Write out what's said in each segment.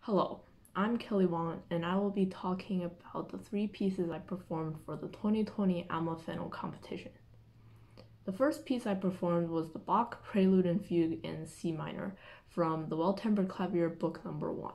Hello, I'm Kelly Wong, and I will be talking about the three pieces I performed for the 2020 Alma Fennell competition. The first piece I performed was the Bach Prelude and Fugue in C minor from the Well-Tempered Clavier book number 1.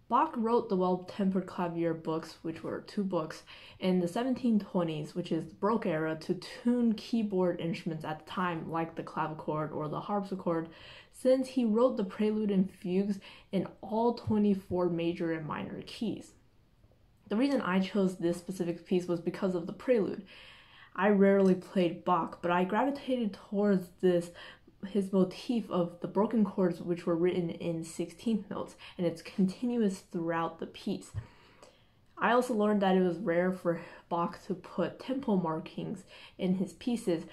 Bach wrote the Well-Tempered Clavier books, which were 2 books, in the 1720s, which is the Baroque era, to tune keyboard instruments at the time, like the clavichord or the harpsichord, since he wrote the Prelude and Fugues in all 24 major and minor keys. The reason I chose this specific piece was because of the Prelude. I rarely played Bach, but I gravitated towards his motif of the broken chords, which were written in 16th notes, and it's continuous throughout the piece. I also learned that it was rare for Bach to put tempo markings in his pieces,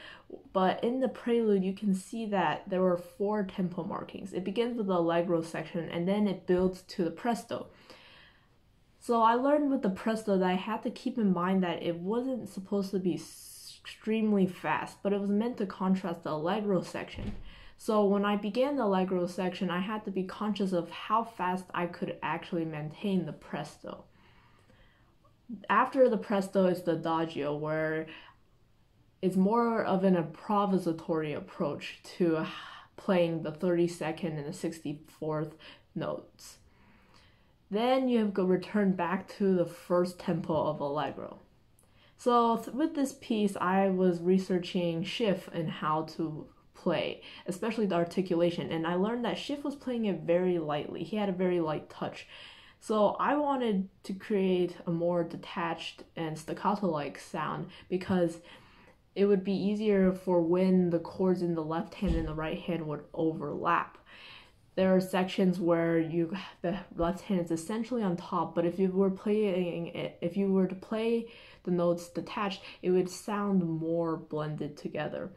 but in the Prelude you can see that there were 4 tempo markings. It begins with the allegro section and then it builds to the presto. So I learned with the presto that I had to keep in mind that it wasn't supposed to be extremely fast, but it was meant to contrast the allegro section. So when I began the allegro section, I had to be conscious of how fast I could actually maintain the presto. After the presto is the adagio, where it's more of an improvisatory approach to playing the 32nd and the 64th notes. Then you have to return back to the first tempo of allegro. So with this piece, I was researching Schiff and how to play, especially the articulation, and I learned that Schiff was playing it very lightly. He had a very light touch. So I wanted to create a more detached and staccato-like sound because it would be easier for when the chords in the left hand and the right hand would overlap. There are sections where the left hand is essentially on top, but if you were to play the notes detached, it would sound more blended together.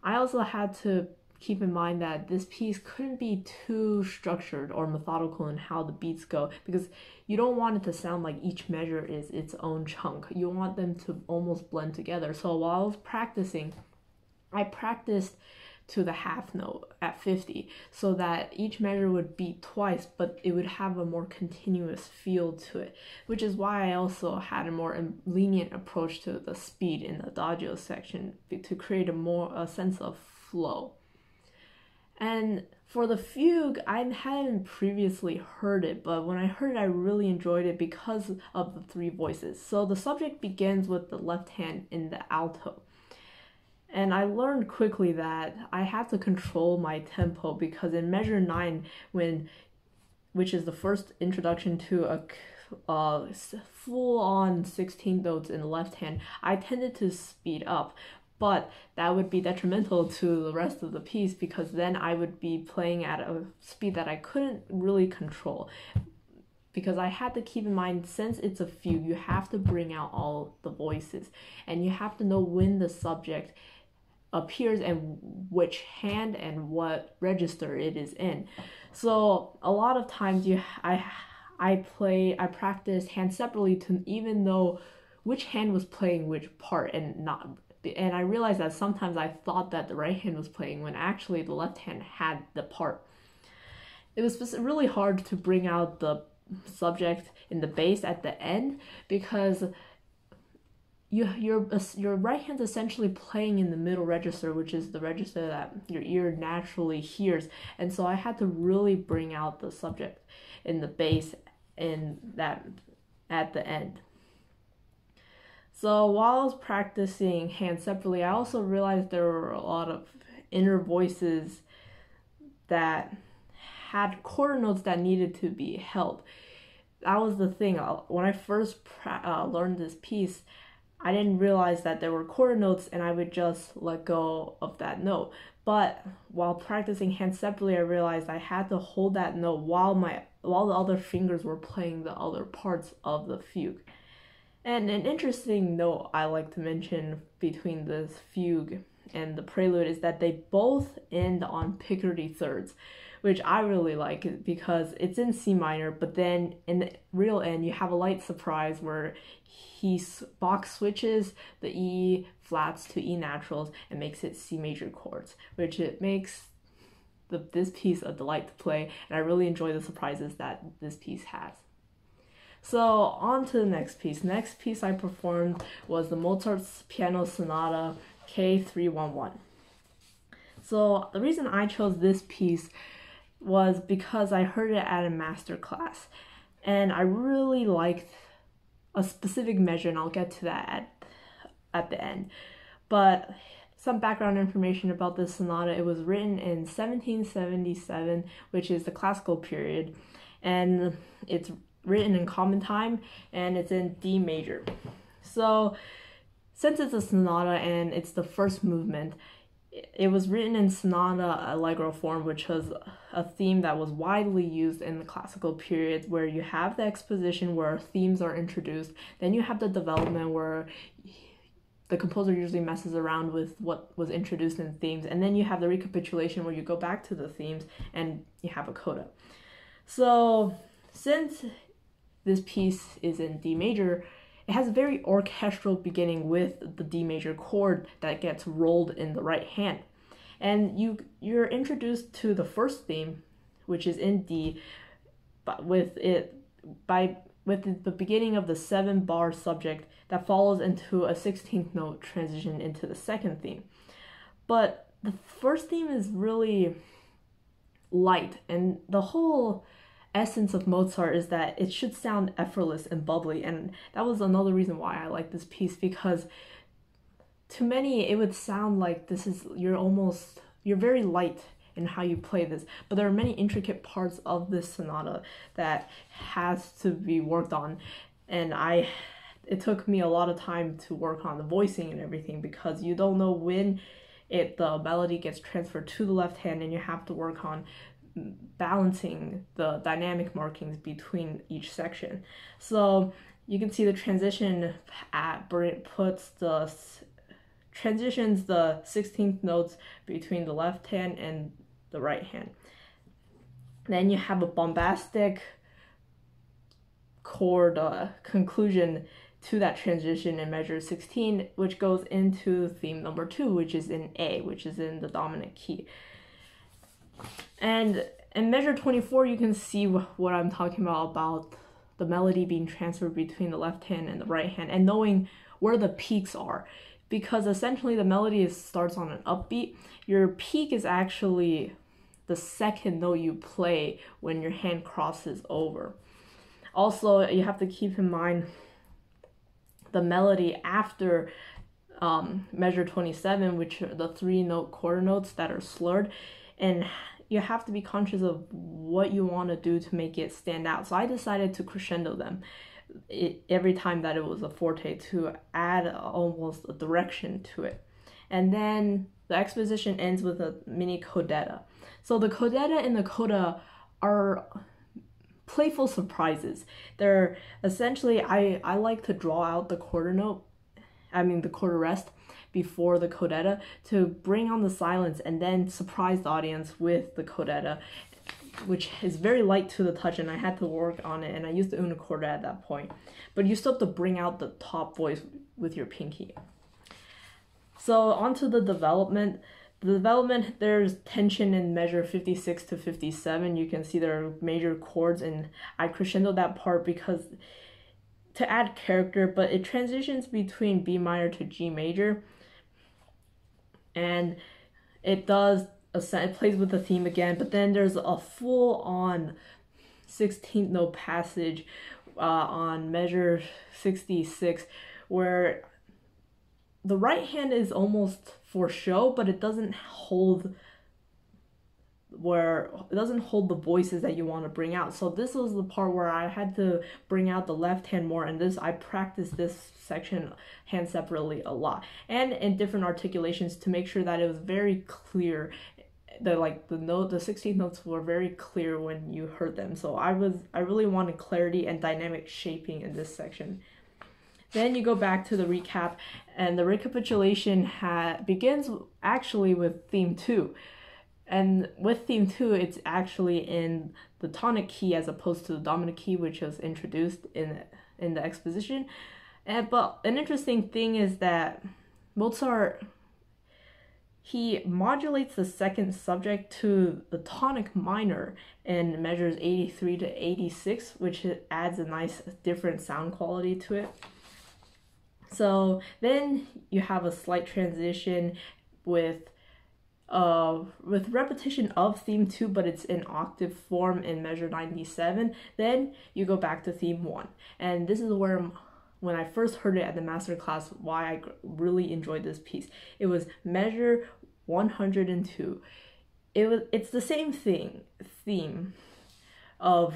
I also had to keep in mind that this piece couldn't be too structured or methodical in how the beats go, because you don't want it to sound like each measure is its own chunk. You want them to almost blend together. So while I was practicing, I practiced to the half note at 50 so that each measure would beat twice, but it would have a more continuous feel to it, which is why I also had a more lenient approach to the speed in the adagio section to create a sense of flow. And for the fugue, I hadn't previously heard it, but when I heard it, I really enjoyed it because of the 3 voices. So the subject begins with the left hand in the alto. And I learned quickly that I have to control my tempo because in measure 9, which is the first introduction to a full-on 16 notes in the left hand, I tended to speed up. But that would be detrimental to the rest of the piece because then I would be playing at a speed that I couldn't really control. Because I had to keep in mind, since it's a fugue, you have to bring out all the voices and you have to know when the subject appears and which hand and what register it is in. So a lot of times I practiced hands separately to even know which hand was playing which part and I realized that sometimes I thought that the right hand was playing when actually the left hand had the part. It was really hard to bring out the subject in the bass at the end because your right hand's essentially playing in the middle register, which is the register that your ear naturally hears, and so I had to really bring out the subject in the bass and that at the end. So while I was practicing hands separately, I also realized there were a lot of inner voices that had quarter notes that needed to be held. That was the thing. When I first learned this piece, I didn't realize that there were quarter notes and I would just let go of that note. But while practicing hands separately, I realized I had to hold that note while the other fingers were playing the other parts of the fugue. And an interesting note I like to mention between this fugue and the prelude is that they both end on Picardy thirds, which I really like because it's in C minor, but then in the real end you have a light surprise where Bach switches the E flats to E naturals and makes it C major chords, which it makes this piece a delight to play, and I really enjoy the surprises that this piece has. So on to the next piece. Next piece I performed was the Mozart's Piano Sonata K311. So the reason I chose this piece was because I heard it at a master class, and I really liked a specific measure, and I'll get to that at the end. But some background information about this sonata: it was written in 1777, which is the classical period, and it's written in common time, and it's in D major. So since it's a sonata and it's the first movement, it was written in sonata allegro form, which was a theme that was widely used in the classical period, where you have the exposition where themes are introduced, then you have the development where the composer usually messes around with what was introduced in themes, and then you have the recapitulation where you go back to the themes and you have a coda. So since this piece is in D major, it has a very orchestral beginning with the D major chord that gets rolled in the right hand. And you're introduced to the first theme, which is in D, but with the beginning of the 7-bar subject that follows into a 16th note transition into the second theme. But the first theme is really light, and the whole essence of Mozart is that it should sound effortless and bubbly, and that was another reason why I like this piece, because to many it would sound like you're very light in how you play this, but there are many intricate parts of this sonata that has to be worked on, and it took me a lot of time to work on the voicing and everything, because you don't know when the melody gets transferred to the left hand, and you have to work on balancing the dynamic markings between each section. So you can see the transition transitions the 16th notes between the left hand and the right hand. Then you have a bombastic chord conclusion to that transition in measure 16, which goes into theme number 2, which is in A, which is in the dominant key. And in measure 24, you can see what I'm talking about the melody being transferred between the left hand and the right hand, and knowing where the peaks are, because essentially the melody starts on an upbeat. Your peak is actually the second note you play when your hand crosses over. Also, you have to keep in mind the melody after measure 27, which are the 3-note quarter notes that are slurred, and you have to be conscious of what you want to do to make it stand out. So I decided to crescendo them every time that it was a forte, to add almost a direction to it. And then the exposition ends with a mini codetta. So the codetta and the coda are playful surprises. They're essentially, I like to draw out the the quarter rest before the codetta to bring on the silence, and then surprise the audience with the codetta, which is very light to the touch, and I had to work on it, and I used the unicorda at that point. But you still have to bring out the top voice with your pinky. So onto the development. There's tension in measure 56 to 57. You can see there are major chords, and I crescendo that part because to add character, but it transitions between B minor to G major, and it plays with the theme again, but then there's a full-on 16th note passage on measure 66, where the right hand is almost for show, but it doesn't hold the voices that you want to bring out. So this was the part where I had to bring out the left hand more, and I practiced this section hand separately a lot and in different articulations to make sure that it was very clear. The 16th notes were very clear when you heard them. So I really wanted clarity and dynamic shaping in this section. Then you go back to the recap, and the recapitulation begins actually with theme 2. And with theme 2, it's actually in the tonic key as opposed to the dominant key, which was introduced in the exposition. But an interesting thing is that Mozart, he modulates the second subject to the tonic minor in measures 83 to 86, which adds a nice different sound quality to it. So then you have a slight transition with repetition of theme 2, but it's in octave form in measure 97. Then you go back to theme 1, and this is where, when I first heard it at the master class, why I really enjoyed this piece. It was measure 102. It's the same theme of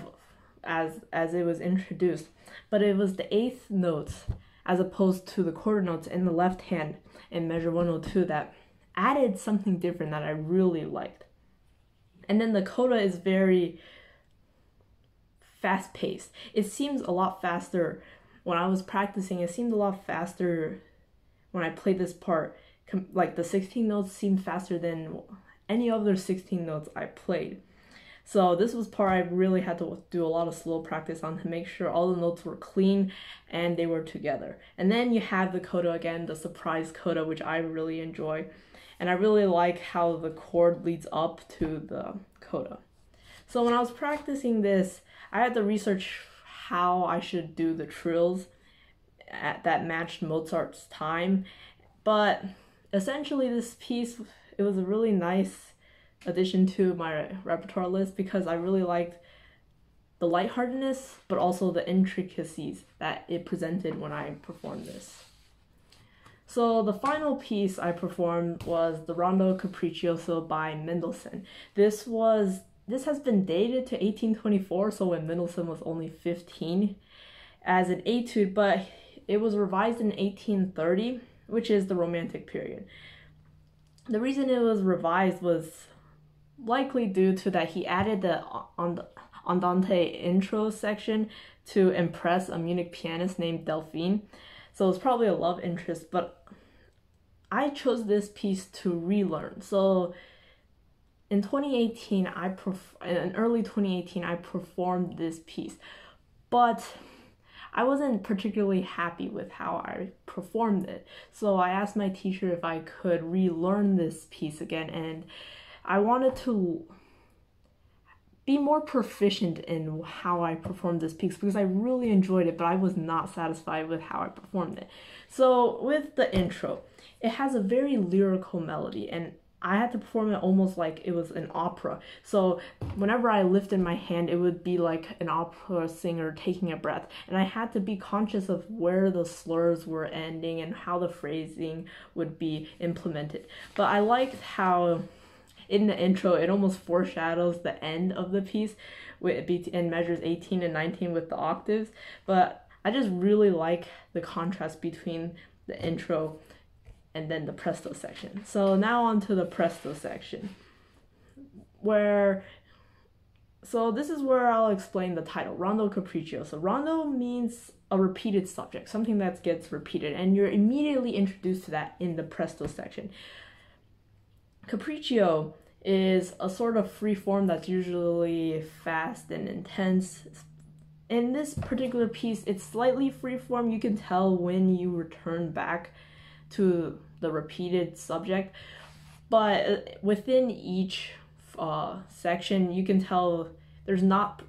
as it was introduced, but it was the eighth notes as opposed to the quarter notes in the left hand in measure 102 that added something different that I really liked. And then the coda is very fast-paced. It seems a lot faster when I was practicing. It seemed a lot faster when I played this part. Like the 16 notes seemed faster than any other 16 notes I played. So this was part I really had to do a lot of slow practice on to make sure all the notes were clean and they were together. And then you have the coda again, the surprise coda, which I really enjoy. And I really like how the chord leads up to the coda. So when I was practicing this, I had to research how I should do the trills that matched Mozart's time. But essentially this piece, it was a really nice addition to my repertoire list because I really liked the lightheartedness, but also the intricacies that it presented when I performed this. So the final piece I performed was the Rondo Capriccioso by Mendelssohn. This has been dated to 1824, so when Mendelssohn was only 15, as an etude, but it was revised in 1830, which is the Romantic period. The reason it was revised was likely due to that he added the Andante intro section to impress a Munich pianist named Delphine. So it's probably a love interest, but I chose this piece to relearn. So in early 2018, I performed this piece, but I wasn't particularly happy with how I performed it. So I asked my teacher if I could relearn this piece again, and I wanted to be more proficient in how I performed this piece because I really enjoyed it, but I was not satisfied with how I performed it. So with the intro, it has a very lyrical melody, and I had to perform it almost like it was an opera. So whenever I lifted my hand, it would be like an opera singer taking a breath. And I had to be conscious of where the slurs were ending and how the phrasing would be implemented. But I liked how in the intro, it almost foreshadows the end of the piece in measures 18 and 19 with the octaves. But I just really like the contrast between the intro and then the presto section. So now on to the presto section, so this is where I'll explain the title, Rondo Capriccioso. So rondo means a repeated subject, something that gets repeated, and you're immediately introduced to that in the presto section. Capriccio is a sort of free form that's usually fast and intense. In this particular piece, it's slightly free form. You can tell when you return back to the repeated subject, but within each section, you can tell there's not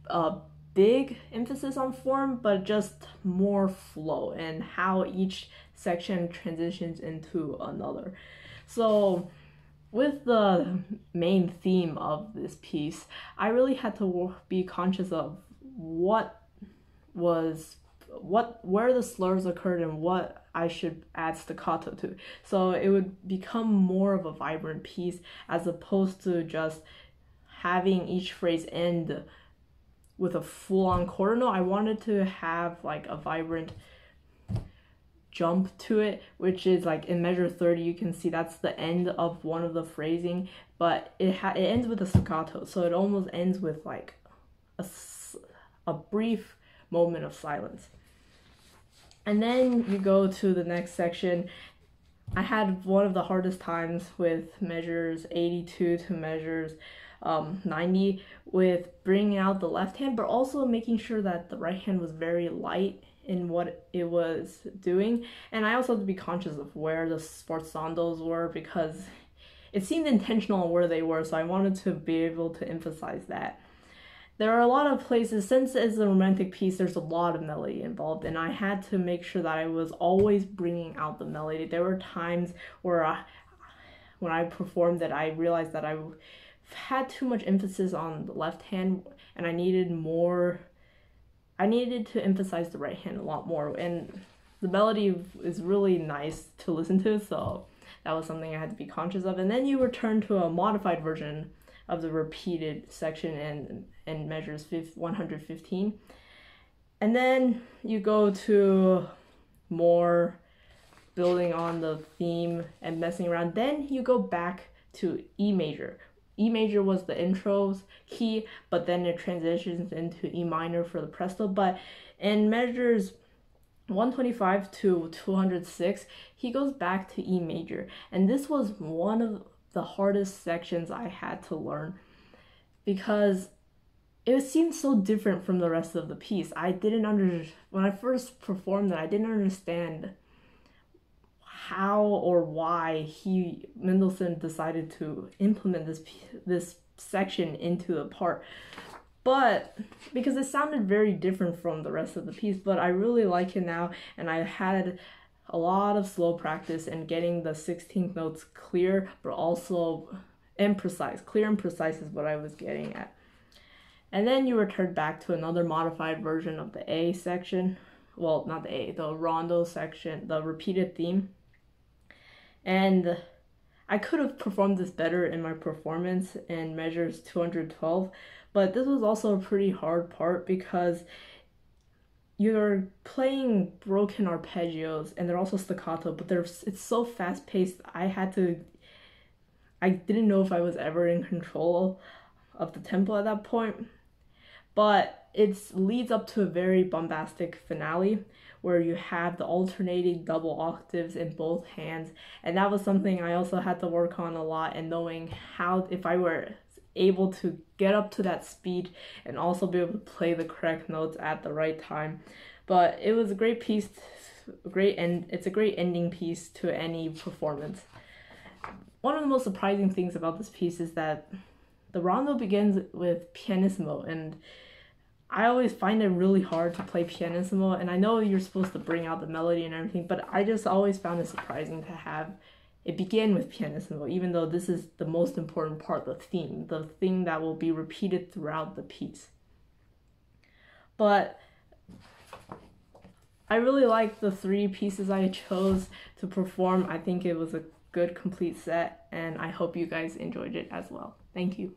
a big emphasis on form, but just more flow and how each section transitions into another. So with the main theme of this piece, I really had to be conscious of where the slurs occurred and what I should add staccato to. So it would become more of a vibrant piece as opposed to just having each phrase end with a full-on quarter note. I wanted to have like a vibrant jump to it, which is like in measure 30, you can see that's the end of one of the phrasing, but it ends with a staccato, so it almost ends with like a brief moment of silence. And then you go to the next section. I had one of the hardest times with measures 82 to measures 90 with bringing out the left hand, but also making sure that the right hand was very light in what it was doing. And I also had to be conscious of where the sforzandos were because it seemed intentional where they were, so I wanted to be able to emphasize that. There are a lot of places, since it's a romantic piece, there's a lot of melody involved, and I had to make sure that I was always bringing out the melody. There were times where when I performed that I realized that I had too much emphasis on the left hand, and I needed to emphasize the right hand a lot more, and the melody is really nice to listen to, so that was something I had to be conscious of. And then you return to a modified version of the repeated section and measures 115. And then you go to more building on the theme and messing around. Then you go back to E major. E major was the intros key, but then it transitions into E minor for the presto. But in measures 125 to 206, he goes back to E major. And this was one of the hardest sections I had to learn because it seemed so different from the rest of the piece. When I first performed it, I didn't understand how or why Mendelssohn decided to implement this section into the part. But because it sounded very different from the rest of the piece, but I really like it now, and I had a lot of slow practice and getting the 16th notes clear, but also imprecise. Clear and precise is what I was getting at. And then you return back to another modified version of the A section. Well, not the A, the rondo section, the repeated theme. And I could have performed this better in my performance in measures 212, but this was also a pretty hard part because you're playing broken arpeggios and they're also staccato, but it's so fast paced. I didn't know if I was ever in control of the tempo at that point, but it leads up to a very bombastic finale where you have the alternating double octaves in both hands, and that was something I also had to work on a lot, and knowing how, if I were able to get up to that speed and also be able to play the correct notes at the right time. But it was a great piece, it's a great ending piece to any performance. One of the most surprising things about this piece is that the rondo begins with pianissimo, and I always find it really hard to play pianissimo, and I know you're supposed to bring out the melody and everything, but I just always found it surprising to have it begin with pianissimo, even though this is the most important part, the thing that will be repeated throughout the piece. But I really like the three pieces I chose to perform. I think it was a good complete set, and I hope you guys enjoyed it as well. Thank you.